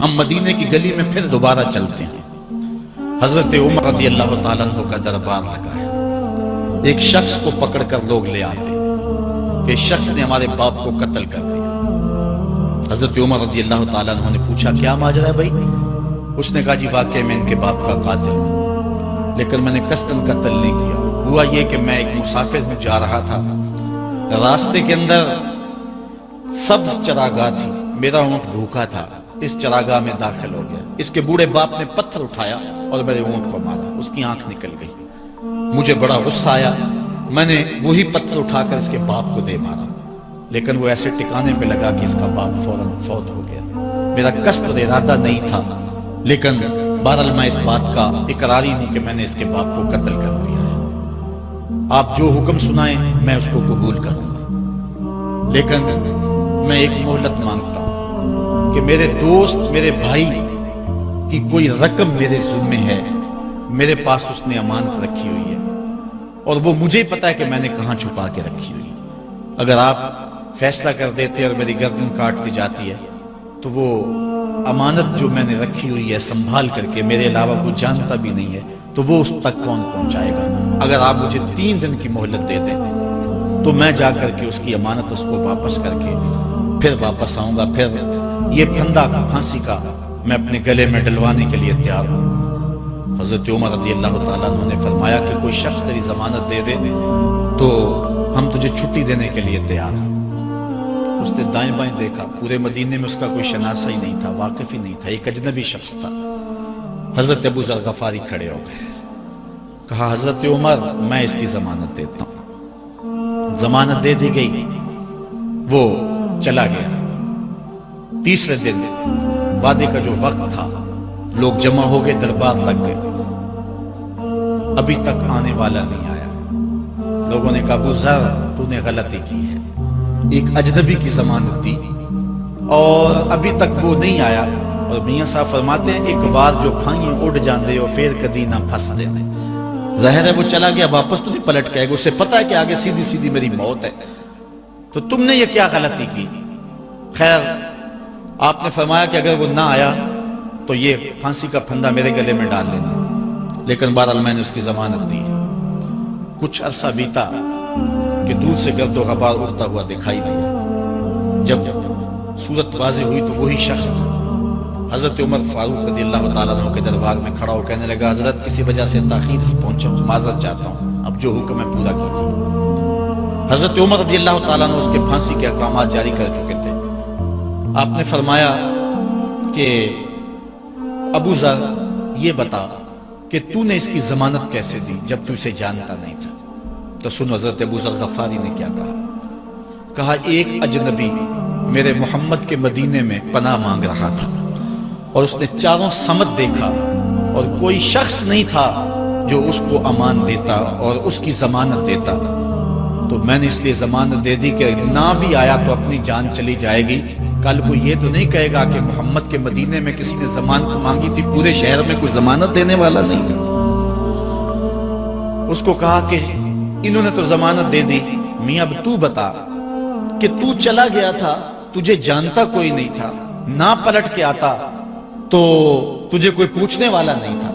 ہم مدینے کی گلی میں پھر دوبارہ چلتے ہیں۔ حضرت عمر رضی اللہ تعالیٰ عنہ کا دربار لگا ہے۔ ایک شخص کو پکڑ کر لوگ لے آتے ہیں کہ اس شخص نے ہمارے باپ کو قتل کر دیا۔ حضرت عمر رضی اللہ تعالیٰ عنہ نے پوچھا کیا ماجرا ہے بھائی؟ اس نے کہا جی واقعی میں ان کے باپ کا قاتل ہوں، لیکن میں نے قصداً قتل نہیں کیا۔ ہوا یہ کہ میں ایک مسافر ہوں، جا رہا تھا، راستے کے اندر سبز چراگاہ تھی، میرا اونٹ بھوکا تھا، اس چراگاہ میں داخل ہو گیا۔ اس کے بوڑھے باپ نے پتھر اٹھایا اور میرے اونٹ کو مارا، اس کی آنکھ نکل گئی۔ مجھے بڑا غصہ آیا، میں نے وہی پتھر اٹھا کر اس کے باپ کو دے مارا، لیکن وہ ایسے ٹکانے پہ لگا کہ اس کا باپ فوراً فوت ہو گیا۔ میرا قصد اور ارادہ نہیں تھا، لیکن بہرحال میں اس بات کا اقراری ہوں کہ میں نے اس کے باپ کو قتل کر دیا ہے۔ آپ جو حکم سنائیں میں اس کو قبول کروں گا، لیکن میں ایک مہلت مانگتا ہوں کہ میرے دوست، میرے بھائی کی کوئی رقم میرے ذمے ہے، میرے پاس اس نے امانت رکھی ہوئی ہے اور وہ مجھے پتا ہے کہ میں نے کہاں چھپا کے رکھی ہوئی ہے۔ اگر آپ فیصلہ کر دیتے اور میری گردن کاٹ دی جاتی ہے تو وہ امانت جو میں نے رکھی ہوئی ہے سنبھال کر کے، میرے علاوہ کوئی جانتا بھی نہیں ہے، تو وہ اس تک کون پہنچائے گا؟ اگر آپ مجھے 3 دن کی مہلت دے دیں تو میں جا کر کے اس کی امانت اس کو واپس کر کے پھر واپس آؤں گا، پھر یہ پھندا پھانسی کا میں اپنے گلے میں ڈلوانے کے لیے تیار ہوں۔ حضرت عمر رضی اللہ تعالیٰ عنہ نے فرمایا کہ کوئی شخص تیری ضمانت دے دے تو ہم تجھے چھٹی دینے کے لیے تیار ہیں۔ اس نے دائیں بائیں دیکھا، پورے مدینے میں اس کا کوئی شناسہ ہی نہیں تھا، واقف ہی نہیں تھا، ایک اجنبی شخص تھا۔ حضرت ابو ذر غفاری کھڑے ہو گئے، کہا حضرت عمر میں اس کی ضمانت دیتا ہوں۔ ضمانت دے دی گئی، وہ چلا گیا۔ تیسرے دن وعدے کا جو وقت تھا، لوگ جمع ہو گئے، دربار لگ گئے، ابھی تک آنے والا نہیں آیا۔ لوگوں نے کہا ابو ذر تو نے غلطی کی ہے، ایک اجنبی کی ضمانت دی اور ابھی تک وہ نہیں آیا، اور میاں صاحب فرماتے ہیں ایک بار جو پھائیں اڑ جاندے اور پھر کدی نہ پھنس دیتے۔ ظاہر ہے وہ چلا گیا، واپس تو نہیں پلٹ کے آئے گا، اسے پتا ہے کہ آگے سیدھی سیدھی میری موت ہے، تو تم نے یہ کیا غلطی کی؟ خیر آپ نے فرمایا کہ اگر وہ نہ آیا تو یہ پھانسی کا پھندا میرے گلے میں ڈال لینا، لیکن بہرحال میں نے اس کی ضمانت دی۔ کچھ عرصہ بیتا کہ دور سے گرد و غبار اڑتا ہوا دکھائی دیا۔ جب صورت واضح ہوئی تو وہی شخص تھا۔ حضرت عمر فاروق رضی اللہ تعالیٰ عنہ کے دربار میں کھڑا ہو کہنے لگا حضرت کسی وجہ سے تاخیر سے پہنچا ہوں، معذرت چاہتا ہوں، اب جو حکم ہے پورا کیجیے۔ حضرت عمر رضی اللہ تعالیٰ عنہ اس کے پھانسی کے احکامات جاری کر چکے تھے۔ آپ نے فرمایا کہ ابو ذر یہ بتا کہ تو نے اس کی ضمانت کیسے دی جب تو اسے جانتا نہیں تھا؟ تو سن حضرت ابو ذر غفاری نے کیا کہا ایک اجنبی میرے محمد کے مدینے میں پناہ مانگ رہا تھا اور اس نے چاروں سمت دیکھا اور کوئی شخص نہیں تھا جو اس کو امان دیتا اور اس کی ضمانت دیتا، تو میں نے اس لیے ضمانت دے دی کہ نہ بھی آیا تو اپنی جان چلی جائے گی، کل کو یہ تو نہیں کہے گا کہ محمد کے مدینے میں کسی نے ضمانت مانگی تھی، پورے شہر میں کوئی ضمانت دینے والا نہیں تھا۔ اس کو کہا کہ انہوں نے تو ضمانت دے دی، میاں اب تو بتا کہ تو چلا گیا تھا، تجھے جانتا کوئی نہیں تھا، نہ پلٹ کے آتا تو تجھے کوئی پوچھنے والا نہیں تھا،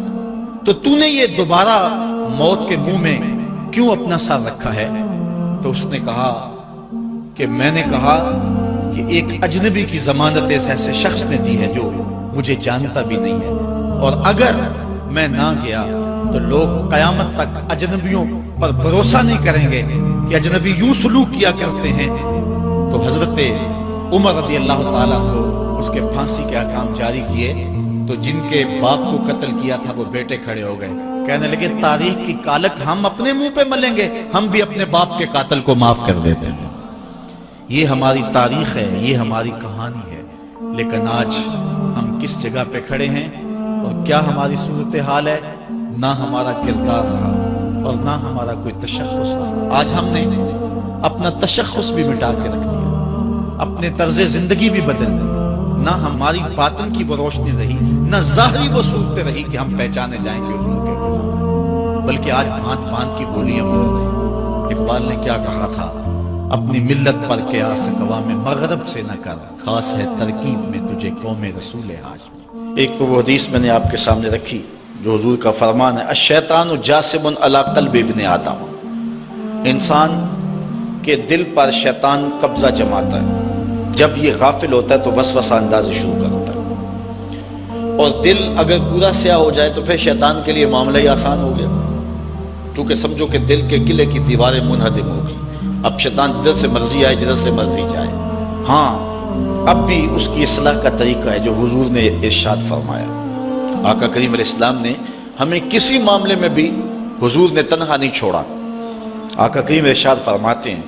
تو تو نے یہ دوبارہ موت کے منہ میں کیوں اپنا سر رکھا ہے؟ تو اس نے کہا کہ میں نے کہا کہ ایک اجنبی کی ضمانت ایسے شخص نے دی ہے جو مجھے جانتا بھی نہیں ہے، اور اگر میں نہ گیا تو لوگ قیامت تک اجنبیوں پر بھروسہ نہیں کریں گے کہ اجنبی یوں سلوک کیا کرتے ہیں۔ تو حضرت عمر رضی اللہ تعالیٰ کو اس کے پھانسی کے احکام جاری کیے، تو جن کے باپ کو قتل کیا تھا وہ بیٹے کھڑے ہو گئے، کہنے لگے تاریخ کی کالک ہم اپنے منہ پہ ملیں گے، ہم بھی اپنے باپ کے قاتل کو معاف کر دیتے ہیں۔ یہ ہماری تاریخ ہے، یہ ہماری کہانی ہے، لیکن آج ہم کس جگہ پہ کھڑے ہیں اور کیا ہماری صورتحال ہے؟ نہ ہمارا کردار رہا اور نہ ہمارا کوئی تشخص رہا۔ آج ہم نے اپنا تشخص بھی مٹا کے رکھ دیا، اپنے طرز زندگی بھی بدل دی، نہ ہماری باطن کی وہ روشنی رہی، نہ ظاہری وہ صورت رہی کہ ہم پہچانے جائیں گے حضور کے غلام، بلکہ آج بھانت بھانت کی بولیاں بول رہے ہیں۔ اقبال نے کیا کہا تھا اپنی ملت پر قیاس قوام مغرب سے نہ کر، خاص ہے ترکیب میں تجھے قوم رسول ہاشمی۔ ایک وہ حدیث میں نے آپ کے سامنے رکھی جو حضور کا فرمان ہے، الشیطان جاسم علی قلب ابن آدم، انسان کے دل پر شیطان قبضہ جماتا ہے، جب یہ غافل ہوتا ہے تو وسوسہ اندازی شروع کرتا ہے، اور دل اگر پورا سیاہ ہو جائے تو پھر شیطان کے لیے معاملہ ہی آسان ہو گیا، کیونکہ سمجھو کہ دل کے قلعے کی دیواریں منہدم ہوگی، اب شیطان جدھر سے مرضی آئے جدھر سے مرضی جائے۔ ہاں اب بھی اس کی اصلاح کا طریقہ ہے جو حضور نے ارشاد فرمایا۔ آقا کریم علیہ السلام نے ہمیں کسی معاملے میں بھی حضور نے تنہا نہیں چھوڑا۔ آقا کریم ارشاد فرماتے ہیں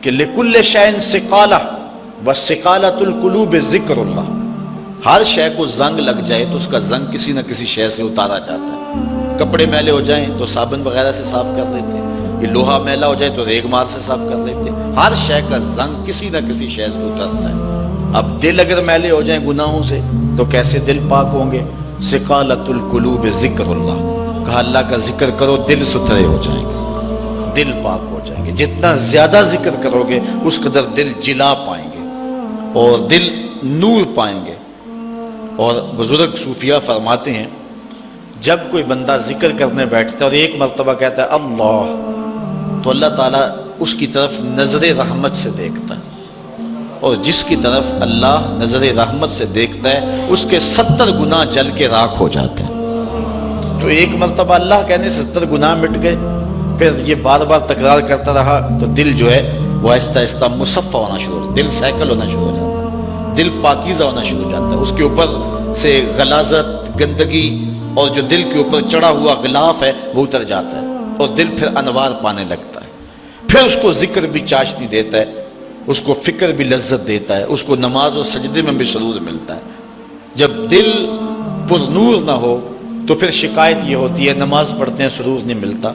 کہ لِكُلِّ شَيْءٍ سِقَالَةٌ وَالسِّقَالَةُ الْقُلُوبِ ذِكْرُ اللَّهِ، ہر شے کو زنگ لگ جائے تو اس کا زنگ کسی نہ کسی شے سے اتارا جاتا ہے۔ کپڑے میلے ہو جائیں تو صابن وغیرہ سے صاف کر دیتے ہیں، یہ لوہا میلا ہو جائے تو ریگ مار سے صاف کر دیتے ہیں، ہر شے کا زنگ کسی نہ کسی شے سے اترتا ہے۔ اب دل اگر میلے ہو جائیں گناہوں سے تو کیسے دل پاک ہوں گے؟ سقالۃ القلوب ذکر اللہ، کہا اللہ کا ذکر کرو دل ستھرے ہو جائیں گے، دل پاک ہو جائیں گے۔ جتنا زیادہ ذکر کرو گے اس قدر دل جلا پائیں گے اور دل نور پائیں گے۔ اور بزرگ صوفیہ فرماتے ہیں جب کوئی بندہ ذکر کرنے بیٹھتا ہے اور ایک مرتبہ کہتا ہے اللہ، تو اللہ تعالیٰ اس کی طرف نظر رحمت سے دیکھتا ہے، اور جس کی طرف اللہ نظر رحمت سے دیکھتا ہے اس کے 70 گناہ جل کے راکھ ہو جاتے ہیں۔ تو ایک مرتبہ اللہ کہنے سے 70 گناہ مٹ گئے، پھر یہ بار بار تکرار کرتا رہا تو دل جو ہے وہ آہستہ آہستہ مصفہ ہونا شروع ہو، دل سیکل ہونا شروع ہو جاتا ہے، دل پاکیزہ ہونا شروع ہو جاتا ہے، اس کے اوپر سے غلاظت، گندگی اور جو دل کے اوپر چڑھا ہوا غلاف ہے وہ اتر جاتا ہے، اور دل پھر انوار پانے لگتا ہے، پھر اس کو ذکر بھی چاشنی دیتا ہے، اس کو فکر بھی لذت دیتا ہے، اس کو نماز و سجدے میں بھی سرور ملتا ہے۔ جب دل پر نور نہ ہو تو پھر شکایت یہ ہوتی ہے نماز پڑھتے ہیں سرور نہیں ملتا،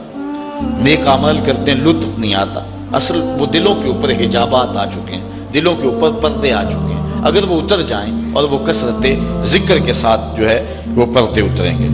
نیک عمل کرتے ہیں لطف نہیں آتا۔ اصل وہ دلوں کے اوپر حجابات آ چکے ہیں، دلوں کے اوپر پردے آ چکے ہیں، اگر وہ اتر جائیں اور وہ کثرت ذکر کے ساتھ جو ہے وہ پردے اتریں گے۔